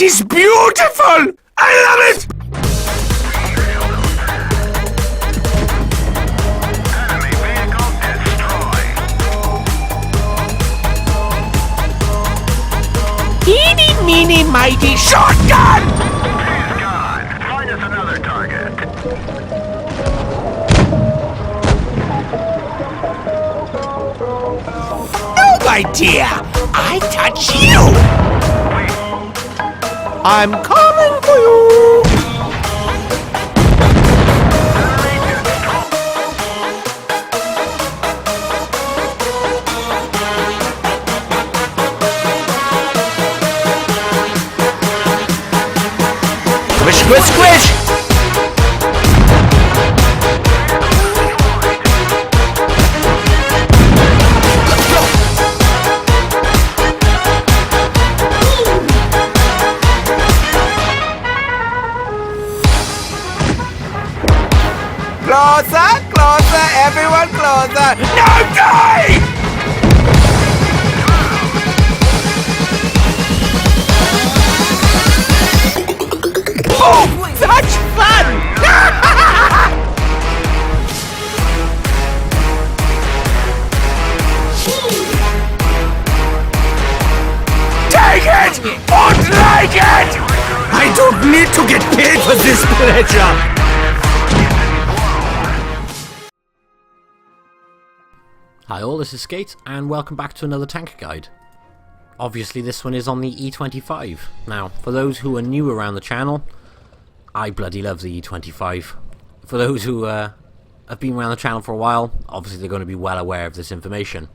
is beautiful! I love it! Enemy vehicle destroyed. Eeny, meeny, mighty shotgun! He's gone. Find us another target. No, my dear! I touch you! I'm coming for you! Squish, squish, squish! Closer, closer, everyone closer! No, die! Oh, such fun! Take it! Won't like it! I don't need to get paid for this pleasure! Hi all, this is Skate, and welcome back to another tank guide. Obviously this one is on the E-25. Now, for those who are new around the channel, I bloody love the E-25. For those who have been around the channel for a while, obviously they're going to be well aware of this information.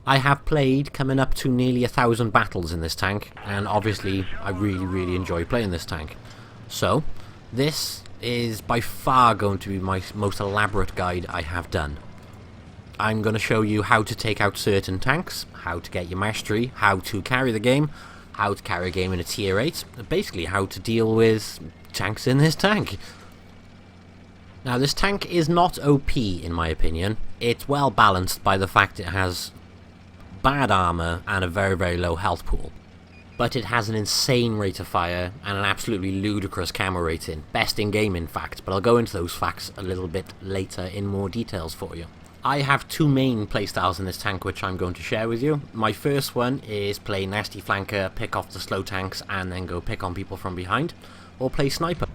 I have played coming up to nearly 1,000 battles in this tank, and obviously I really enjoy playing this tank. So, this is by far going to be my most elaborate guide I have done. I'm going to show you how to take out certain tanks, how to get your mastery, how to carry the game, how to carry a game in a tier 8, basically how to deal with tanks in this tank. Now this tank is not OP in my opinion. It's well balanced by the fact it has bad armor and a very low health pool. But it has an insane rate of fire and an absolutely ludicrous camo rating. Best in game in fact, but I'll go into those facts a little bit later in more details for you. I have two main playstyles in this tank which I'm going to share with you. My first one is play nasty flanker, pick off the slow tanks and then go pick on people from behind, or play sniper.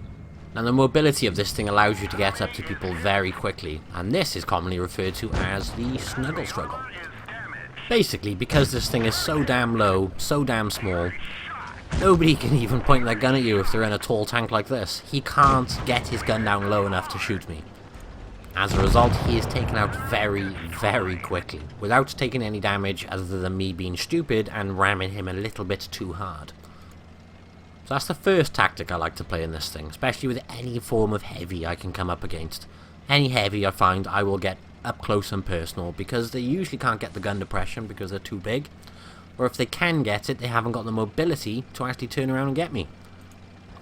Now the mobility of this thing allows you to get up to people very quickly, and this is commonly referred to as the snuggle struggle. Basically, because this thing is so damn low, so damn small, nobody can even point their gun at you if they're in a tall tank like this. He can't get his gun down low enough to shoot me. As a result, he is taken out very quickly, without taking any damage other than me being stupid and ramming him a little bit too hard. So that's the first tactic I like to play in this thing, especially with any form of heavy I can come up against. Any heavy I find I will get up close and personal, because they usually can't get the gun depression because they're too big, or if they can get it, they haven't got the mobility to actually turn around and get me.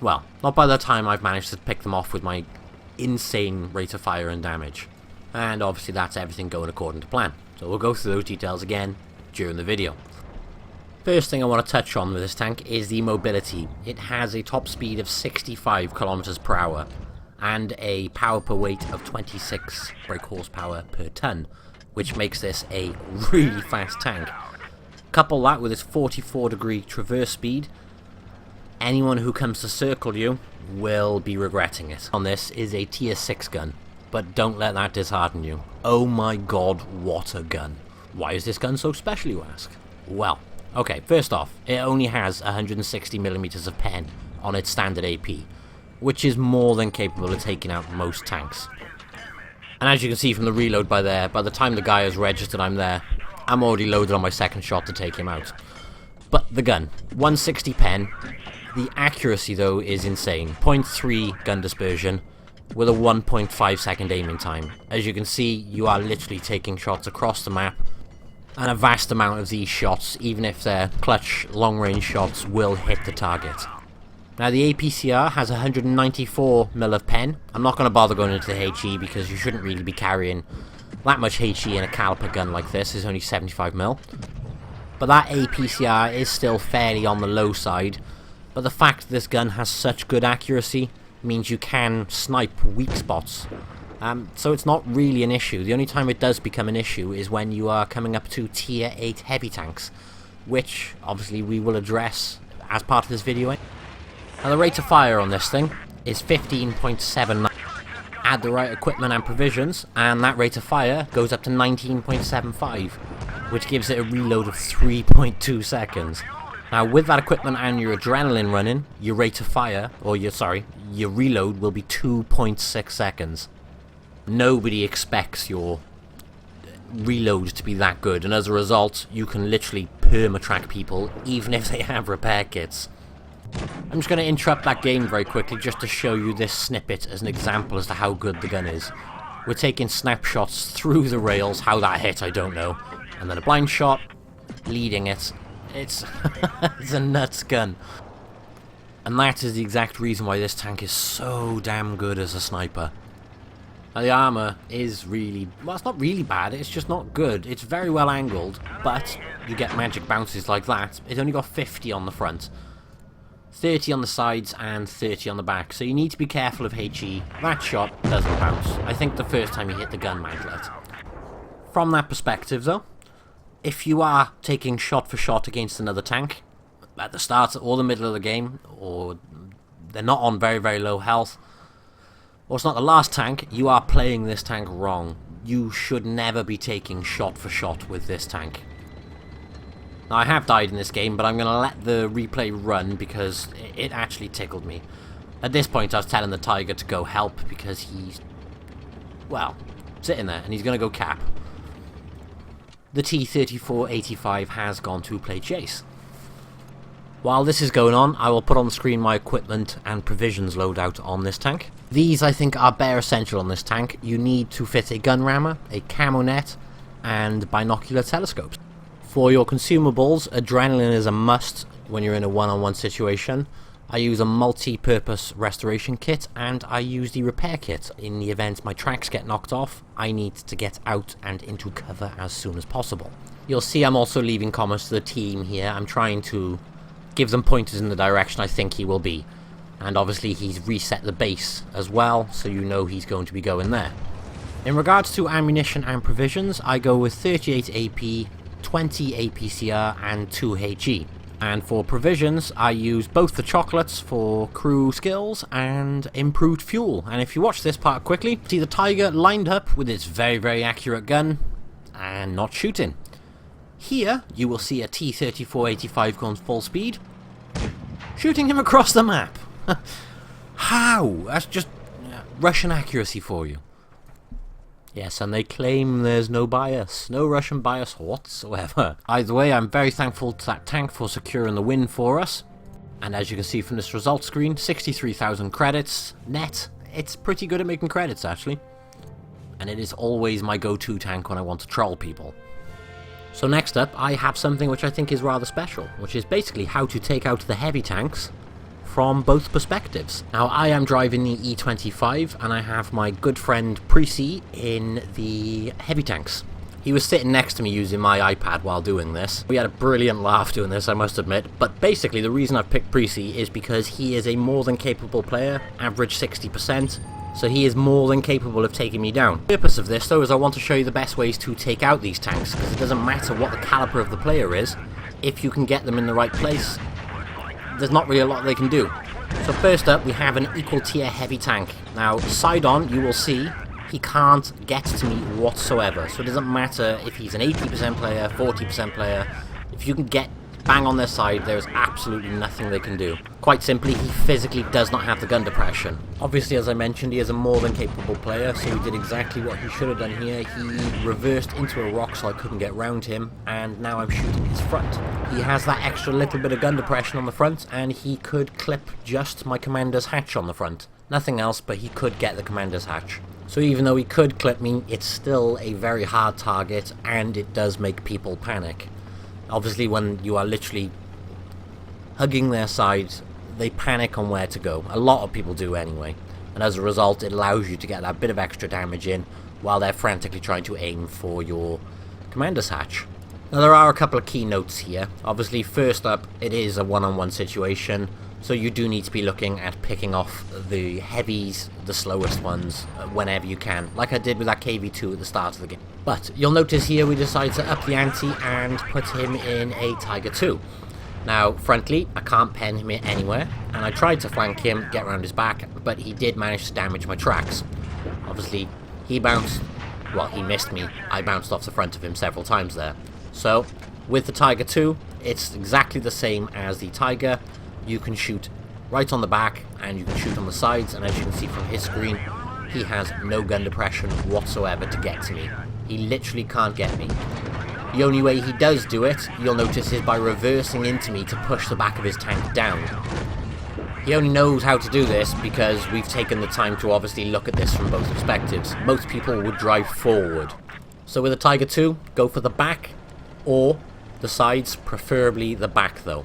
Well, not by the time I've managed to pick them off with my insane rate of fire and damage. And obviously that's everything going according to plan. So we'll go through those details again during the video. First thing I want to touch on with this tank is the mobility. It has a top speed of 65 kilometers per hour and a power per weight of 26 brake horsepower per ton, which makes this a really fast tank. Couple that with its 44-degree traverse speed, anyone who comes to circle you will be regretting it. On this is a tier 6 gun, but don't let that dishearten you. Oh my god, what a gun. Why is this gun so special, you ask? Well, okay, first off, it only has 160mm of pen on its standard AP, which is more than capable of taking out most tanks. And as you can see from the reload by there, by the time the guy has registered I'm there, I'm already loaded on my second shot to take him out. But the gun, 160 pen. The accuracy though is insane. 0.3 gun dispersion with a 1.5 second aiming time. As you can see, you are literally taking shots across the map, and a vast amount of these shots, even if they're clutch long range shots, will hit the target. Now the APCR has 194mm of pen. I'm not going to bother going into the HE because you shouldn't really be carrying that much HE in a caliper gun like this. It's only 75mm. But that APCR is still fairly on the low side, but the fact this gun has such good accuracy means you can snipe weak spots. So it's not really an issue. The only time it does become an issue is when you are coming up to tier 8 heavy tanks, which obviously we will address as part of this video. Now the rate of fire on this thing is 15.79. Add the right equipment and provisions and that rate of fire goes up to 19.75, which gives it a reload of 3.2 seconds. Now with that equipment and your adrenaline running, your rate of fire, or your reload will be 2.6 seconds. Nobody expects your reload to be that good, and as a result you can literally perma-track people even if they have repair kits. I'm just going to interrupt that game very quickly just to show you this snippet as an example as to how good the gun is. We're taking snapshots through the rails, how that hit I don't know, and then a blind shot, leading it. It's it's a nuts gun. And that is the exact reason why this tank is so damn good as a sniper. Now the armour is really, well, it's not really bad, it's just not good. It's very well angled, but you get magic bounces like that. It's only got 50 on the front, 30 on the sides and 30 on the back, so you need to be careful of HE. That shot doesn't bounce. I think the first time you hit the gun maglet. From that perspective though, if you are taking shot for shot against another tank, at the start or the middle of the game, or they're not on very, very low health, or it's not the last tank, you are playing this tank wrong. You should never be taking shot for shot with this tank. Now I have died in this game, but I'm going to let the replay run because it actually tickled me. At this point I was telling the Tiger to go help because he's, well, sitting there and he's going to go cap. The T-34-85 has gone to play chase. While this is going on, I will put on the screen my equipment and provisions loadout on this tank. These I think are bare essential on this tank. You need to fit a gun rammer, a camo net, and binocular telescopes. For your consumables, adrenaline is a must when you're in a one-on-one situation. I use a multi-purpose restoration kit, and I use the repair kit. In the event my tracks get knocked off, I need to get out and into cover as soon as possible. You'll see I'm also leaving comments to the team here. I'm trying to give them pointers in the direction I think he will be. And obviously he's reset the base as well, so you know he's going to be going there. In regards to ammunition and provisions, I go with 38 AP, 20 APCR and 2 HE. And for provisions, I use both the chocolates for crew skills and improved fuel. And if you watch this part quickly, see the Tiger lined up with its very, very accurate gun and not shooting. Here, you will see a T-34-85 going full speed, shooting him across the map. How? That's just Russian accuracy for you. Yes, and they claim there's no bias, no Russian bias whatsoever. Either way, I'm very thankful to that tank for securing the win for us. And as you can see from this result screen, 63,000 credits net. It's pretty good at making credits, actually. And it is always my go-to tank when I want to troll people. So next up, I have something which I think is rather special, which is basically how to take out the heavy tanks from both perspectives. Now, I am driving the E-25, and I have my good friend Preci in the heavy tanks. He was sitting next to me using my iPad while doing this. We had a brilliant laugh doing this, I must admit, but basically the reason I've picked Preci is because he is a more than capable player, average 60%, so he is more than capable of taking me down. The purpose of this, though, is I want to show you the best ways to take out these tanks, because it doesn't matter what the caliber of the player is, if you can get them in the right place, there's not really a lot they can do. So first up, we have an equal tier heavy tank. Now, side on, you will see he can't get to me whatsoever, so it doesn't matter if he's an 80% player, 40% player, if you can get bang on their side, there is absolutely nothing they can do. Quite simply, he physically does not have the gun depression. Obviously, as I mentioned, he is a more than capable player, so he did exactly what he should have done here. He reversed into a rock so I couldn't get round him, and now I'm shooting his front. He has that extra little bit of gun depression on the front, and he could clip just my commander's hatch on the front. Nothing else, but he could get the commander's hatch. So even though he could clip me, it's still a very hard target, and it does make people panic. Obviously, when you are literally hugging their side, they panic on where to go. A lot of people do anyway. And as a result, it allows you to get that bit of extra damage in while they're frantically trying to aim for your commander's hatch. Now, there are a couple of key notes here. Obviously, first up, it is a one-on-one situation. So you do need to be looking at picking off the heavies, the slowest ones, whenever you can, like I did with that KV2 at the start of the game. But you'll notice here we decided to up the ante and put him in a Tiger 2. Now, frankly, I can't pen him anywhere, and I tried to flank him, get around his back, but he did manage to damage my tracks. Obviously, he missed me. I bounced off the front of him several times there. So, with the Tiger 2, it's exactly the same as the Tiger. You can shoot right on the back, and you can shoot on the sides, and as you can see from his screen, he has no gun depression whatsoever to get to me. He literally can't get me. The only way he does do it, you'll notice, is by reversing into me to push the back of his tank down. He only knows how to do this because we've taken the time to obviously look at this from both perspectives. Most people would drive forward. So with a Tiger 2, go for the back or the sides, preferably the back though.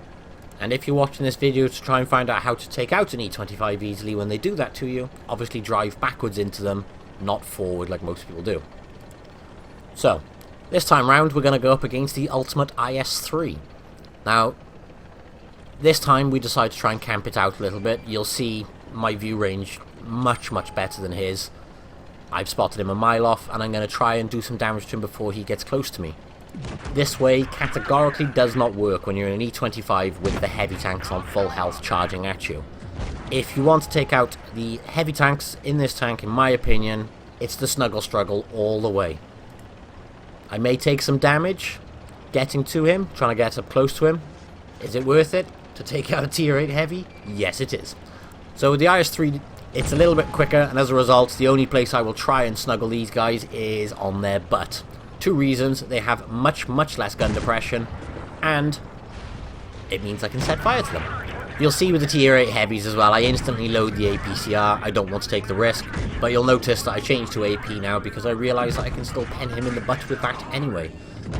And if you're watching this video to try and find out how to take out an E-25 easily when they do that to you, obviously drive backwards into them, not forward like most people do. So, this time round we're going to go up against the Ultimate IS-3. Now, this time we decide to try and camp it out a little bit. You'll see my view range much better than his. I've spotted him a mile off, and I'm going to try and do some damage to him before he gets close to me. This way categorically does not work when you're in an E-25 with the heavy tanks on full health charging at you. If you want to take out the heavy tanks in this tank, in my opinion, it's the snuggle struggle all the way. I may take some damage getting to him, trying to get up close to him. Is it worth it to take out a tier 8 heavy? Yes, it is. So with the IS-3, it's a little bit quicker, and as a result, the only place I will try and snuggle these guys is on their butt. Two reasons: they have much less gun depression, and it means I can set fire to them. You'll see with the tier 8 heavies as well, I instantly load the APCR. I don't want to take the risk, but you'll notice that I changed to AP now because I realise that I can still pen him in the butt with that anyway.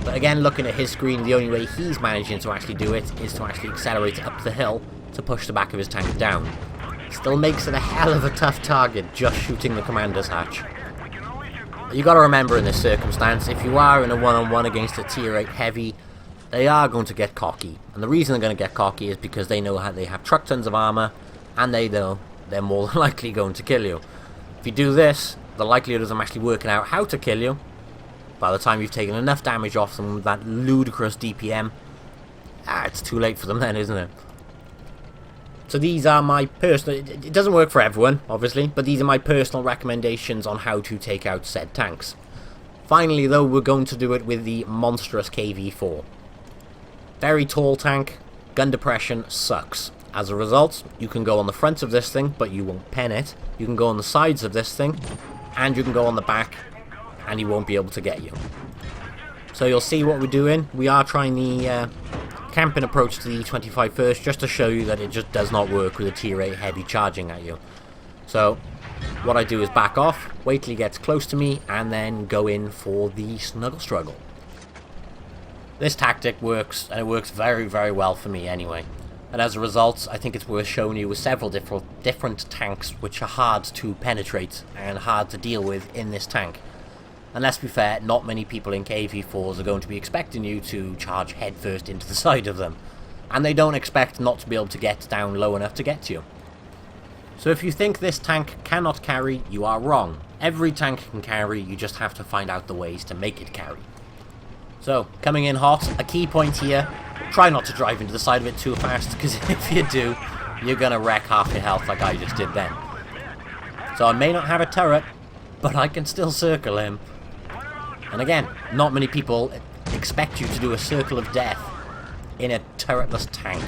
But again, looking at his screen, the only way he's managing to actually do it is to actually accelerate up the hill to push the back of his tank down. Still makes it a hell of a tough target just shooting the commander's hatch. You got to remember in this circumstance, if you are in a one-on-one against a tier 8 heavy, they are going to get cocky. And the reason they're going to get cocky is because they know how they have truck tons of armor, and they know they're more than likely going to kill you. If you do this, the likelihood of them actually working out how to kill you, by the time you've taken enough damage off them with that ludicrous DPM, it's too late for them then, isn't it? So these are my personal... It doesn't work for everyone, obviously, but these are my personal recommendations on how to take out said tanks. Finally, though, we're going to do it with the monstrous KV4. Very tall tank, gun depression sucks. As a result, you can go on the front of this thing, but you won't pen it. You can go on the sides of this thing, and you can go on the back, and he won't be able to get you. So you'll see what we're doing. We are trying the camping approach to the E-25 first, just to show you that it just does not work with a tier 8 heavy charging at you. So what I do is back off, wait till he gets close to me, and then go in for the snuggle struggle. This tactic works, and it works very well for me anyway. And as a result, I think it's worth showing you with several different tanks which are hard to penetrate and hard to deal with in this tank. And let's be fair, not many people in KV4s are going to be expecting you to charge headfirst into the side of them. And they don't expect not to be able to get down low enough to get to you. So if you think this tank cannot carry, you are wrong. Every tank can carry, you just have to find out the ways to make it carry. So, coming in hot, a key point here, try not to drive into the side of it too fast, because if you do, you're going to wreck half your health like I just did then. So I may not have a turret, but I can still circle him. And again, not many people expect you to do a circle of death in a turretless tank.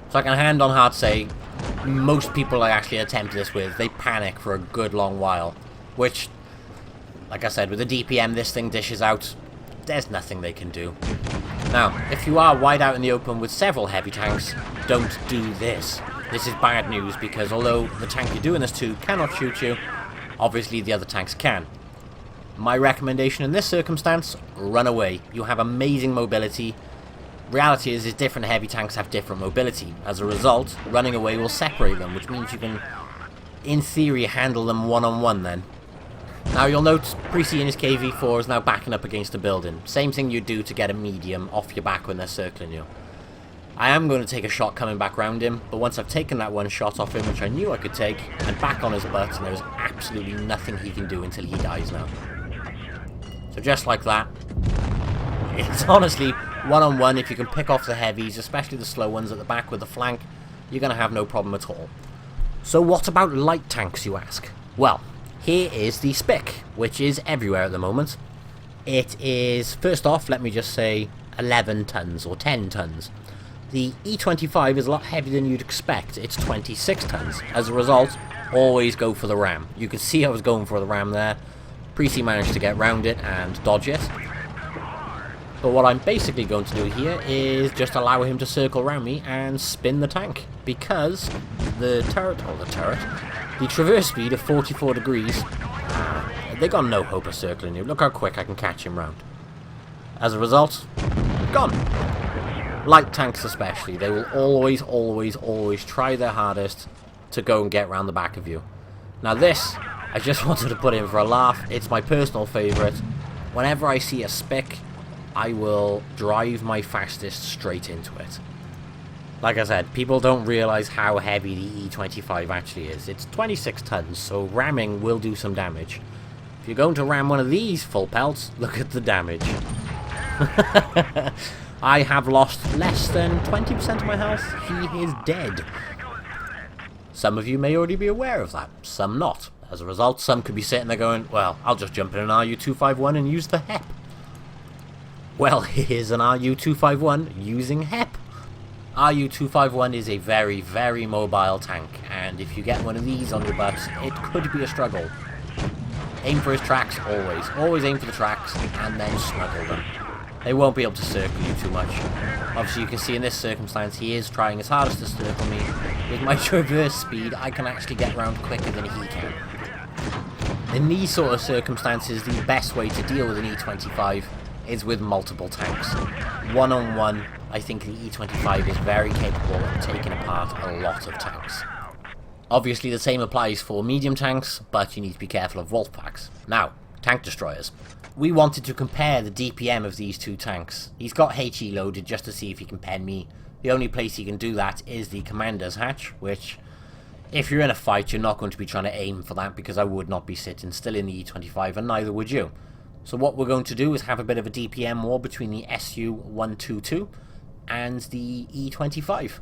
So I can hand on heart say, most people I actually attempt this with, they panic for a good long while. Which, like I said, with the DPM this thing dishes out, there's nothing they can do. Now, if you are wide out in the open with several heavy tanks, don't do this. This is bad news because although the tank you're doing this to cannot shoot you, obviously the other tanks can. My recommendation in this circumstance, run away. You have amazing mobility. Reality is different heavy tanks have different mobility. As a result, running away will separate them, which means you can, in theory, handle them one-on-one then. Now you'll note, Precy in his KV4 is now backing up against a building. Same thing you do to get a medium off your back when they're circling you. I am going to take a shot coming back round him, but once I've taken that one shot off him, which I knew I could take, and back on his butt, and there's absolutely nothing he can do until he dies now. So just like that, it's honestly one-on-one. If you can pick off the heavies, especially the slow ones at the back with the flank, you're going to have no problem at all. So what about light tanks, you ask? Well, here is the Spic, which is everywhere at the moment. It is, first off, let me just say 11 tons or 10 tons. The E-25 is a lot heavier than you'd expect. It's 26 tons. As a result, always go for the ram. You can see I was going for the ram there. Precy managed to get round it and dodge it. But what I'm basically going to do here is just allow him to circle around me and spin the tank. Because the traverse speed of 44 degrees, they got no hope of circling you. Look how quick I can catch him round. As a result, gone. Light tanks especially, they will always try their hardest to go and get round the back of you. Now this, I just wanted to put in for a laugh. It's my personal favourite. Whenever I see a Spic, I will drive my fastest straight into it. Like I said, people don't realise how heavy the E-25 actually is. It's 26 tons, so ramming will do some damage. If you're going to ram one of these full pelts, look at the damage. I have lost less than 20% of my health. He is dead. Some of you may already be aware of that, some not. As a result, some could be sitting there going, well, I'll just jump in an RU-251 and use the HEP. Well, here's an RU-251 using HEP. RU-251 is a very, very mobile tank, and if you get one of these on your butt, it could be a struggle. Aim for his tracks, always. Always aim for the tracks, and then snuggle them. They won't be able to circle you too much. Obviously, you can see in this circumstance, he is trying his hardest to circle me. With my traverse speed, I can actually get around quicker than he can. In these sort of circumstances, the best way to deal with an E-25 is with multiple tanks. One-on-one, I think the E-25 is very capable of taking apart a lot of tanks. Obviously, the same applies for medium tanks, but you need to be careful of wolf packs. Now, tank destroyers. We wanted to compare the DPM of these two tanks. He's got HE loaded just to see if he can pen me. The only place he can do that is the commander's hatch, which, if you're in a fight, you're not going to be trying to aim for that, because I would not be sitting still in the E-25, and neither would you. So what we're going to do is have a bit of a DPM war between the Su-122 and the E-25.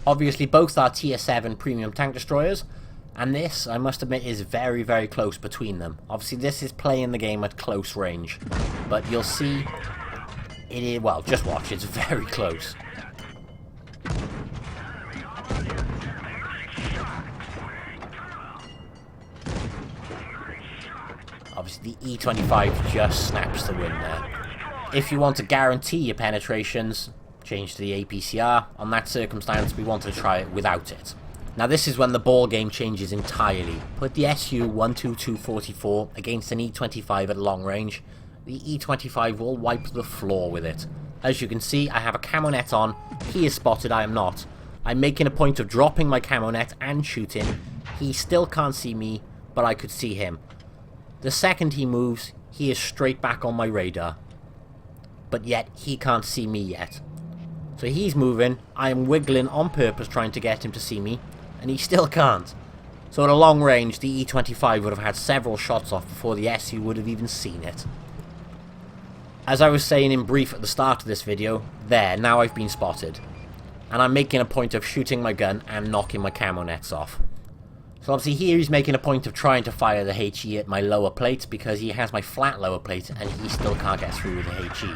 Obviously, both are tier 7 premium tank destroyers, and this, I must admit, is very, very close between them. Obviously, this is playing the game at close range, but you'll see, it is, well, just watch, it's very close. Obviously, the E-25 just snaps the win there. If you want to guarantee your penetrations, change to the APCR. On that circumstance, we wanted to try it without it. Now this is when the ball game changes entirely. Put the Su-122-44 against an E-25 at long range. The E-25 will wipe the floor with it. As you can see, I have a camo net on. He is spotted, I am not. I'm making a point of dropping my camo net and shooting. He still can't see me, but I could see him. The second he moves, he is straight back on my radar. But yet, he can't see me yet. So he's moving, I am wiggling on purpose trying to get him to see me, and he still can't. So at a long range, the E-25 would have had several shots off before the SU would have even seen it. As I was saying in brief at the start of this video, there, now I've been spotted. And I'm making a point of shooting my gun and knocking my camo nets off. So obviously here he's making a point of trying to fire the HE at my lower plate because he has my flat lower plate and he still can't get through with the HE.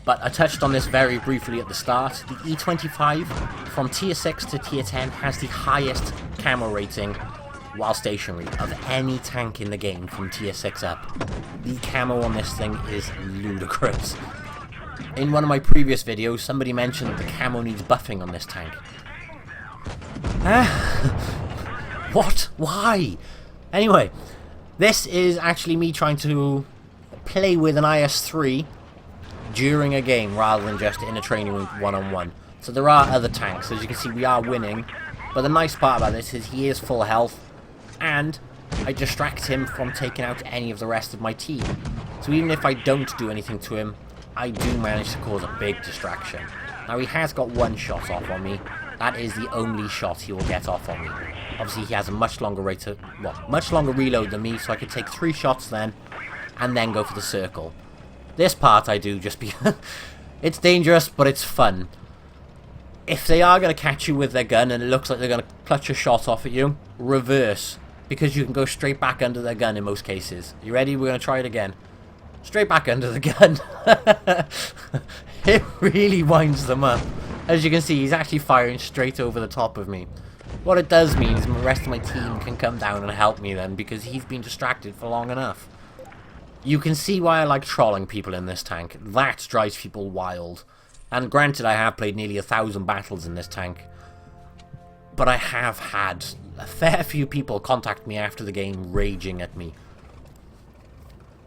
But I touched on this very briefly at the start. The E-25 from tier 6 to tier 10 has the highest camo rating while stationary of any tank in the game from tier 6 up. The camo on this thing is ludicrous. In one of my previous videos, somebody mentioned that the camo needs buffing on this tank. What? Why? Anyway, this is actually me trying to play with an IS-3 during a game rather than just in a training room one-on-one. So there are other tanks. As you can see, we are winning. But the nice part about this is he is full health, and I distract him from taking out any of the rest of my team. So even if I don't do anything to him, I do manage to cause a big distraction. Now, he has got one shot off on me. That is the only shot he will get off on me. Obviously, he has a much longer much longer reload than me, so I could take 3 shots then, and then go for the circle. This part I do just because it's dangerous, but it's fun. If they are going to catch you with their gun, and it looks like they're going to clutch a shot off at you, reverse, because you can go straight back under their gun in most cases. You ready? We're going to try it again. Straight back under the gun. It really winds them up. As you can see, he's actually firing straight over the top of me. What it does mean is the rest of my team can come down and help me then, because he's been distracted for long enough. You can see why I like trolling people in this tank. That drives people wild. And granted, I have played nearly 1,000 battles in this tank. But I have had a fair few people contact me after the game raging at me.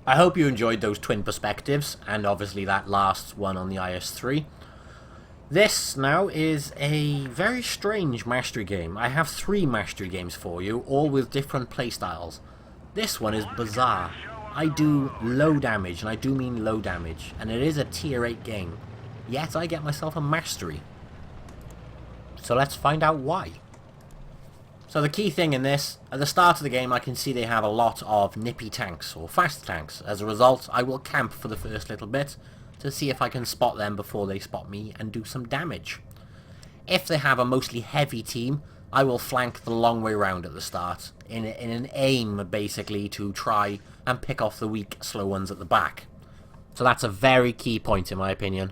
I hope you enjoyed those twin perspectives, and obviously that last one on the IS-3. This now is a very strange mastery game. I have 3 mastery games for you, all with different playstyles. This one is bizarre. I do low damage, and I do mean low damage, and it is a tier 8 game. Yet I get myself a mastery. So let's find out why. So the key thing in this, at the start of the game I can see they have a lot of nippy tanks, or fast tanks. As a result, I will camp for the first little bit, to see if I can spot them before they spot me and do some damage. If they have a mostly heavy team, I will flank the long way round at the start, in an aim basically to try and pick off the weak, slow ones at the back. So that's a very key point in my opinion.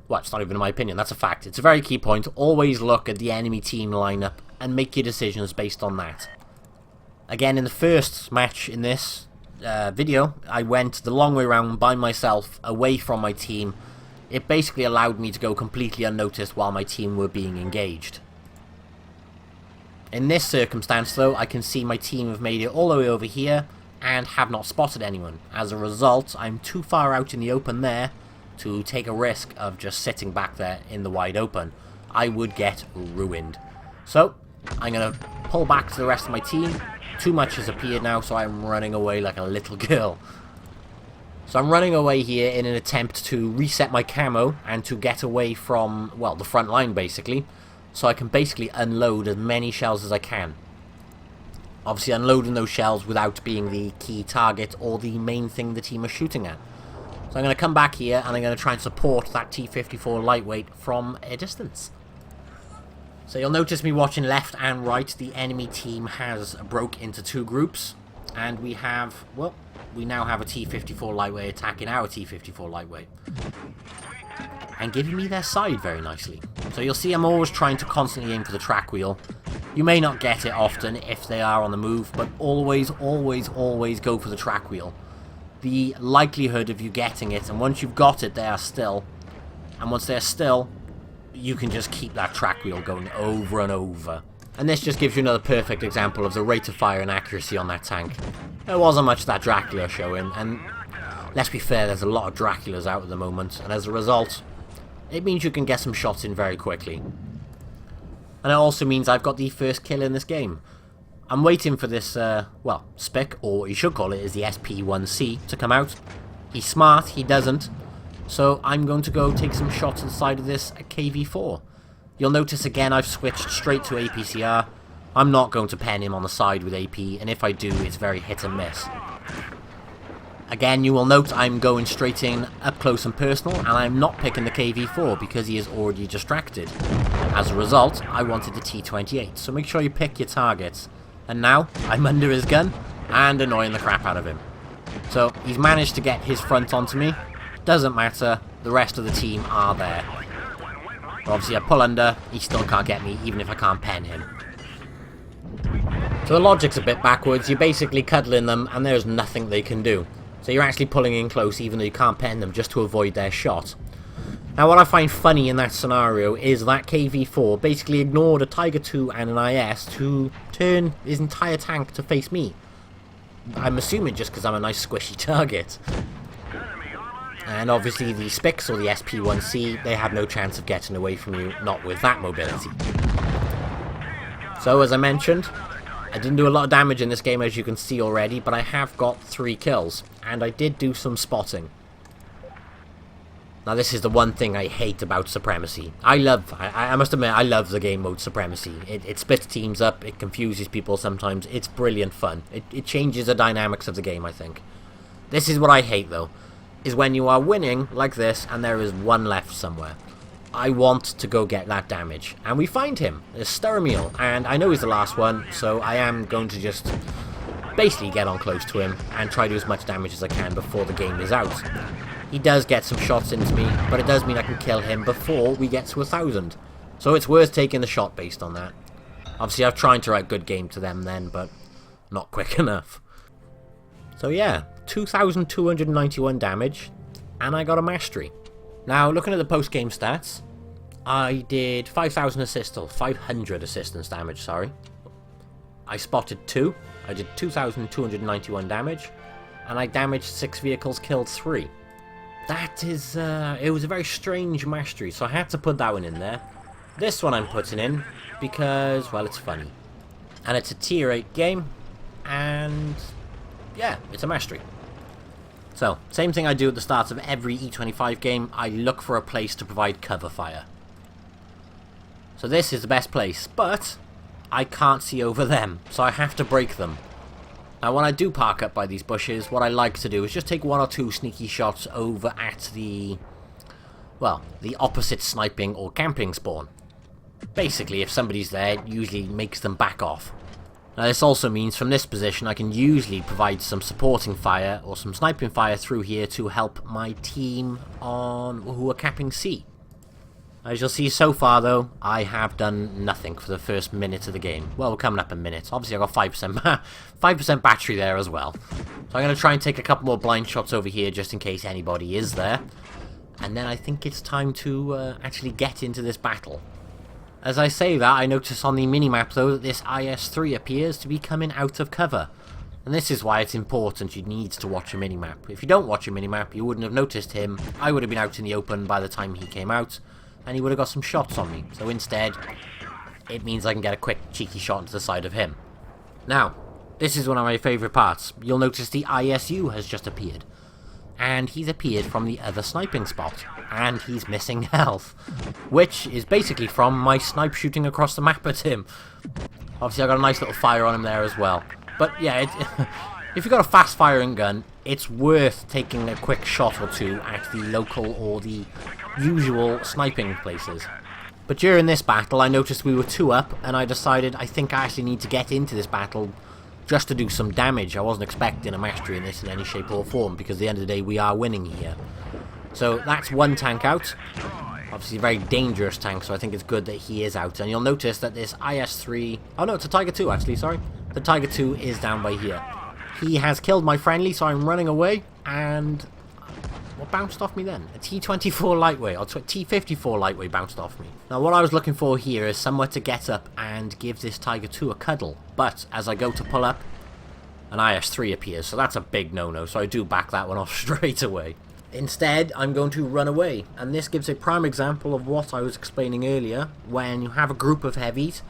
Well, it's not even in my opinion, that's a fact. It's a very key point. Always look at the enemy team lineup and make your decisions based on that. Again, in the first match in this video, I went the long way round by myself, away from my team. It basically allowed me to go completely unnoticed while my team were being engaged. In this circumstance though, I can see my team have made it all the way over here and have not spotted anyone. As a result, I'm too far out in the open there to take a risk of just sitting back there in the wide open. I would get ruined. So, I'm going to pull back to the rest of my team. Too much has appeared now, so I'm running away like a little girl. So I'm running away here in an attempt to reset my camo and to get away from, well, the front line basically. So I can basically unload as many shells as I can. Obviously unloading those shells without being the key target or the main thing the team are shooting at. So I'm going to come back here and I'm going to try and support that T-54 lightweight from a distance. So you'll notice me watching left and right. The enemy team has broke into 2 groups. And we have, well, we now have a T-54 lightweight attacking our T-54 lightweight. And giving me their side very nicely. So you'll see I'm always trying to constantly aim for the track wheel. You may not get it often if they are on the move, but always, always, always go for the track wheel. The likelihood of you getting it, and once you've got it, they are still. And once they're still, you can just keep that track wheel going over and over. And this just gives you another perfect example of the rate of fire and accuracy on that tank. There wasn't much of that Dracula showing, and let's be fair, there's a lot of Draculas out at the moment, and as a result, it means you can get some shots in very quickly. And it also means I've got the first kill in this game. I'm waiting for this, well, Spic, or what you should call it is the SP1C, to come out. He's smart, he doesn't. So I'm going to go take some shots inside of this KV4. You'll notice again I've switched straight to APCR. I'm not going to pen him on the side with AP, and if I do, it's very hit and miss. Again, you will note I'm going straight in up close and personal, and I'm not picking the KV4 because he is already distracted. As a result, I wanted the T28, so make sure you pick your targets. And now, I'm under his gun, and annoying the crap out of him. So, he's managed to get his front onto me. Doesn't matter, the rest of the team are there. But obviously I pull under, he still can't get me, even if I can't pen him. So the logic's a bit backwards, you're basically cuddling them, and there's nothing they can do. So you're actually pulling in close, even though you can't pen them, just to avoid their shot. Now what I find funny in that scenario is that KV4 basically ignored a Tiger II and an IS to turn his entire tank to face me. I'm assuming just because I'm a nice squishy target. And obviously the Spics or the SP1C, they have no chance of getting away from you, not with that mobility. So as I mentioned, I didn't do a lot of damage in this game as you can see already, but I have got 3 kills, and I did do some spotting. Now this is the one thing I hate about Supremacy. I must admit, I love the game mode Supremacy. It splits teams up, it confuses people sometimes, it's brilliant fun. It changes the dynamics of the game, I think. This is what I hate though, is when you are winning like this and there is one left somewhere. I want to go get that damage. And we find him, it's Sturmiel, and I know he's the last one, so I am going to just basically get on close to him and try to do as much damage as I can before the game is out. He does get some shots into me, but it does mean I can kill him before we get to 1,000. So it's worth taking the shot based on that. Obviously I've tried to write good game to them then, but not quick enough. So yeah, 2,291 damage, and I got a mastery. Now looking at the post-game stats, I did 5,000 assists, or 500 assistance damage, sorry. I spotted 2, I did 2,291 damage, and I damaged 6 vehicles, killed 3. That is, it was a very strange mastery, so I had to put that one in there. This one I'm putting in because, well, it's funny. And it's a tier 8 game, and yeah, it's a mastery. So, same thing I do at the start of every E-25 game, I look for a place to provide cover fire. So this is the best place, but I can't see over them, so I have to break them. Now when I do park up by these bushes, what I like to do is just take 1 or 2 sneaky shots over at the, well, the opposite sniping or camping spawn. Basically, if somebody's there, it usually makes them back off. Now this also means from this position I can usually provide some supporting fire or some sniping fire through here to help my team on who are capping C. As you'll see so far though, I have done nothing for the first minute of the game. Well, we're coming up in minutes. Obviously I've got 5% battery there as well. So I'm going to try and take a couple more blind shots over here just in case anybody is there. And then I think it's time to actually get into this battle. As I say that, I notice on the minimap though that this IS-3 appears to be coming out of cover. And this is why it's important you need to watch a minimap. If you don't watch a minimap, you wouldn't have noticed him. I would have been out in the open by the time he came out, and he would have got some shots on me. So instead, it means I can get a quick cheeky shot into the side of him. Now, this is one of my favourite parts. You'll notice the ISU has just appeared. And he's appeared from the other sniping spot. And he's missing health. Which is basically from my snipe shooting across the map at him. Obviously I got a nice little fire on him there as well. But yeah, if you've got a fast firing gun, it's worth taking a quick shot or two at the local or the usual sniping places. But during this battle I noticed we were 2 up, and I decided I think I actually need to get into this battle just to do some damage. I wasn't expecting a mastery in this in any shape or form, because at the end of the day we are winning here. So that's 1 tank out. Obviously a very dangerous tank, so I think it's good that he is out. And you'll notice that this IS-3... oh no, it's a Tiger 2 actually, sorry. The Tiger 2 is down by here. He has killed my friendly, so I'm running away, and what bounced off me then? A T-24 lightweight, or T-54 lightweight bounced off me. Now what I was looking for here is somewhere to get up and give this Tiger 2 a cuddle. But as I go to pull up, an IS-3 appears, so that's a big no-no, so I do back that one off straight away. Instead, I'm going to run away, and this gives a prime example of what I was explaining earlier. When you have a group of heavies,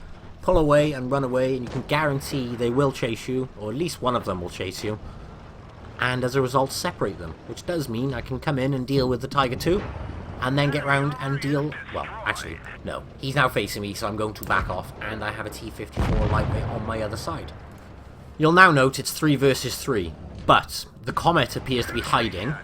pull away and run away, and you can guarantee they will chase you, or at least one of them will chase you, and as a result separate them, which does mean I can come in and deal with the Tiger 2, and then get round and deal... well, actually, no. He's now facing me, so I'm going to back off, and I have a T-54 lightweight on my other side. You'll now note it's 3 versus 3, but the Comet appears to be hiding.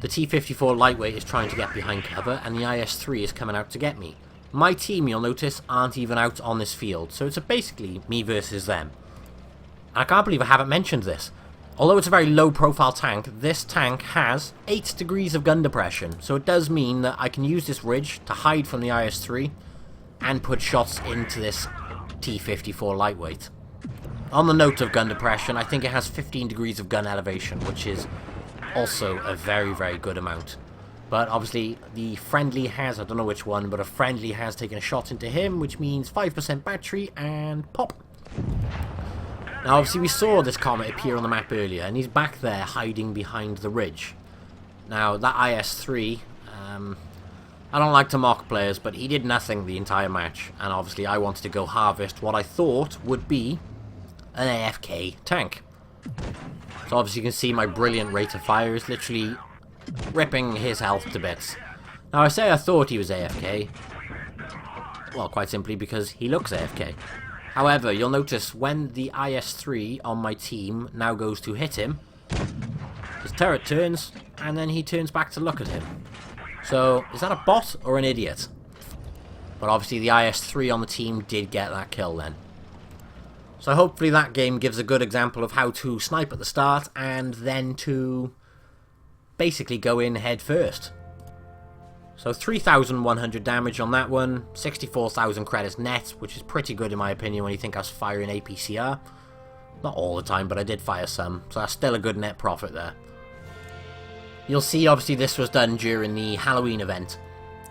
The T-54 lightweight is trying to get behind cover, and the IS-3 is coming out to get me. My team, you'll notice, aren't even out on this field, so it's basically me versus them. And I can't believe I haven't mentioned this. Although it's a very low-profile tank, this tank has 8 degrees of gun depression, so it does mean that I can use this ridge to hide from the IS-3 and put shots into this T-54 lightweight. On the note of gun depression, I think it has 15 degrees of gun elevation, which is also a very, very good amount. But obviously the friendly has, I don't know which one, but a friendly has taken a shot into him, which means 5% battery and pop. Now obviously we saw this Comet appear on the map earlier, and he's back there hiding behind the ridge. Now that IS-3, I don't like to mock players, but he did nothing the entire match, and obviously I wanted to go harvest what I thought would be an AFK tank. So obviously you can see my brilliant rate of fire is literally ripping his health to bits. Now I say I thought he was AFK. Well, quite simply because he looks AFK. However, you'll notice when the IS-3 on my team now goes to hit him, his turret turns, and then he turns back to look at him. So, is that a bot or an idiot? But obviously the IS-3 on the team did get that kill then. So hopefully that game gives a good example of how to snipe at the start and then to basically go in head first. So 3,100 damage on that one, 64,000 credits net, which is pretty good in my opinion when you think I was firing APCR. Not all the time, but I did fire some, so that's still a good net profit there. You'll see obviously this was done during the Halloween event.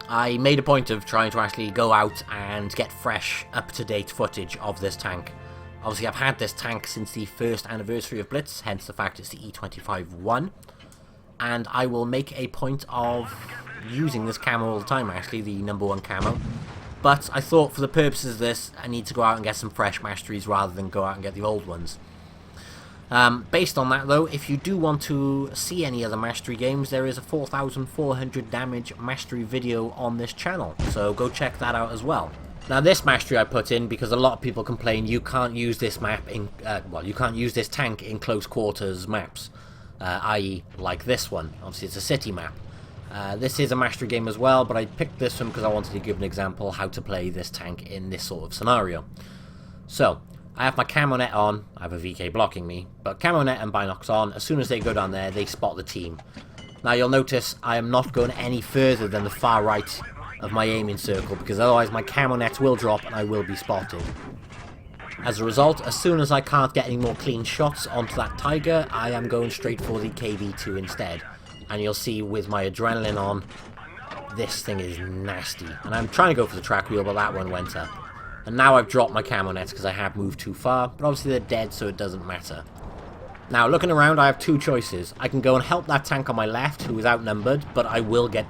I made a point of trying to actually go out and get fresh, up-to-date footage of this tank. Obviously I've had this tank since the first anniversary of Blitz, hence the fact it's the E-25-1. And I will make a point of using this camo all the time, actually, the #1 camo. But I thought for the purposes of this, I need to go out and get some fresh masteries rather than go out and get the old ones. Based on that though, if you do want to see any other mastery games, there is a 4,400 damage mastery video on this channel, so go check that out as well. Now this mastery I put in because a lot of people complain you can't use this map in, you can't use this tank in close quarters maps, i.e. like this one. Obviously it's a city map. This is a mastery game as well, but I picked this one because I wanted to give an example how to play this tank in this sort of scenario. So, I have my camo net on, I have a VK blocking me, but camo net and binocs on. As soon as they go down there, they spot the team. Now you'll notice I am not going any further than the far right of my aiming circle, because otherwise my camo net will drop and I will be spotted. As a result, as soon as I can't get any more clean shots onto that Tiger, I am going straight for the KV-2 instead. And you'll see with my adrenaline on, this thing is nasty. And I'm trying to go for the track wheel, but that one went up. And now I've dropped my camo nets because I have moved too far, but obviously they're dead, so it doesn't matter. Now, looking around, I have two choices. I can go and help that tank on my left, who is outnumbered, but I get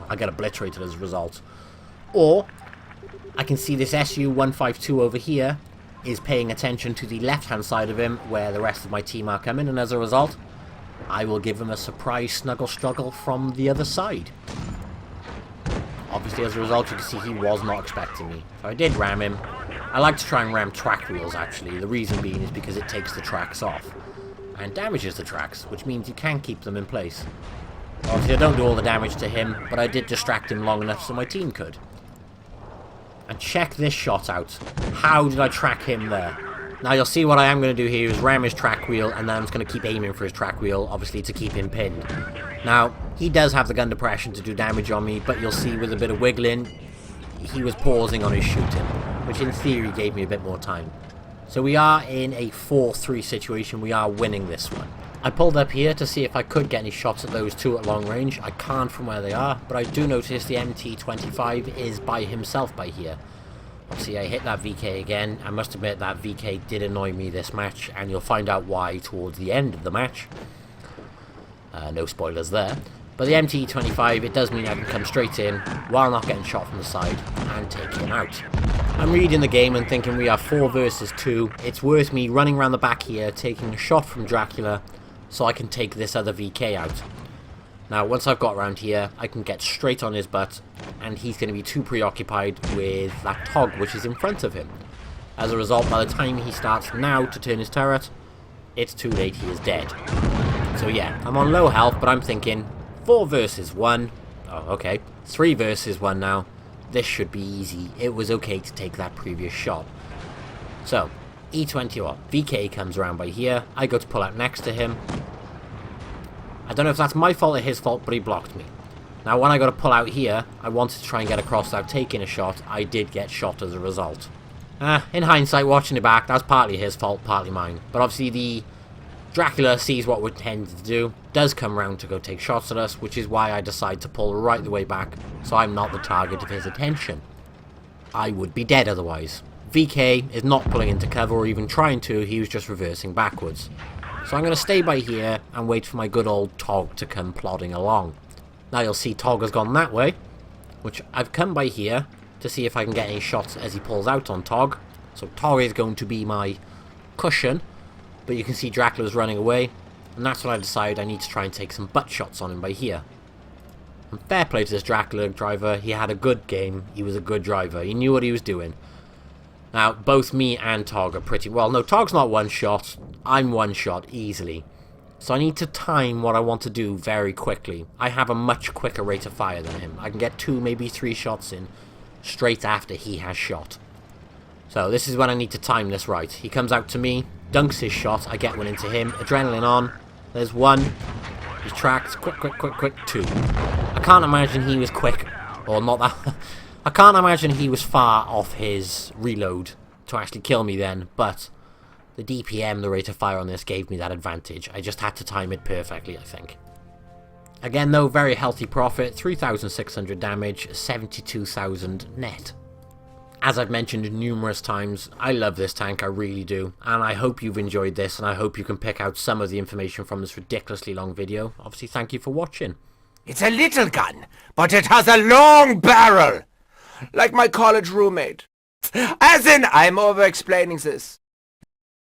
obliterated as a result. Or, I can see this SU-152 over here is paying attention to the left-hand side of him, where the rest of my team are coming, and as a result, I will give him a surprise snuggle struggle from the other side. Obviously, as a result, you can see he was not expecting me. So I did ram him. I like to try and ram track wheels, actually. The reason being is because it takes the tracks off and damages the tracks, which means you can keep them in place. Obviously, I don't do all the damage to him, but I did distract him long enough so my team could. And check this shot out. How did I track him there? Now you'll see what I am going to do here is ram his track wheel, and then I'm just going to keep aiming for his track wheel, obviously to keep him pinned. Now, he does have the gun depression to do damage on me, but you'll see with a bit of wiggling, he was pausing on his shooting, which in theory gave me a bit more time. So we are in a 4-3 situation, we are winning this one. I pulled up here to see if I could get any shots at those two at long range. I can't from where they are, but I do notice the MT-25 is by himself by here. Obviously I hit that VK again. I must admit that VK did annoy me this match, and you'll find out why towards the end of the match. No spoilers there. But the MT-25, it does mean I can come straight in while not getting shot from the side and take him out. I'm reading the game and thinking we are 4 versus 2. It's worth me running around the back here, taking a shot from Dracula so I can take this other VK out. Now, once I've got around here, I can get straight on his butt, and he's going to be too preoccupied with that Tog which is in front of him. As a result, by the time he starts now to turn his turret, it's too late, he is dead. So yeah, I'm on low health, but I'm thinking 4 versus 1. Oh, okay. 3 versus 1 now. This should be easy. It was okay to take that previous shot. So, E-20 VK comes around by here. I go to pull out next to him. I don't know if that's my fault or his fault, but he blocked me. Now, when I got to pull out here, I wanted to try and get across without taking a shot. I did get shot as a result. In hindsight, watching it back, that's partly his fault, partly mine. But obviously, the Dracula sees what we're intending to do, does come round to go take shots at us, which is why I decide to pull right the way back, so I'm not the target of his attention. I would be dead otherwise. VK is not pulling into cover or even trying to, he was just reversing backwards. So I'm going to stay by here and wait for my good old Tog to come plodding along. Now you'll see Tog has gone that way, which I've come by here to see if I can get any shots as he pulls out on Tog. So Tog is going to be my cushion, but you can see Dracula's running away, and that's when I decide I need to try and take some butt shots on him by here. And fair play to this Dracula driver. He had a good game. He was a good driver. He knew what he was doing. Now, both me and Tog are pretty... Well, no, Tog's not one shot. I'm one shot, easily. So I need to time what I want to do very quickly. I have a much quicker rate of fire than him. I can get 2, maybe 3 shots in straight after he has shot. So this is when I need to time this right. He comes out to me, dunks his shot, I get one into him, adrenaline on, there's 1, he's tracked, quick, 2. I can't imagine he was quick, or not that, I can't imagine he was far off his reload to actually kill me then, but the DPM, the rate of fire on this gave me that advantage. I just had to time it perfectly, I think. Again though, very healthy profit, 3,600 damage, 72,000 net. As I've mentioned numerous times, I love this tank, I really do, and I hope you've enjoyed this, and I hope you can pick out some of the information from this ridiculously long video. Obviously, thank you for watching. It's a little gun, but it has a long barrel. Like my college roommate. As in, I'm over-explaining this.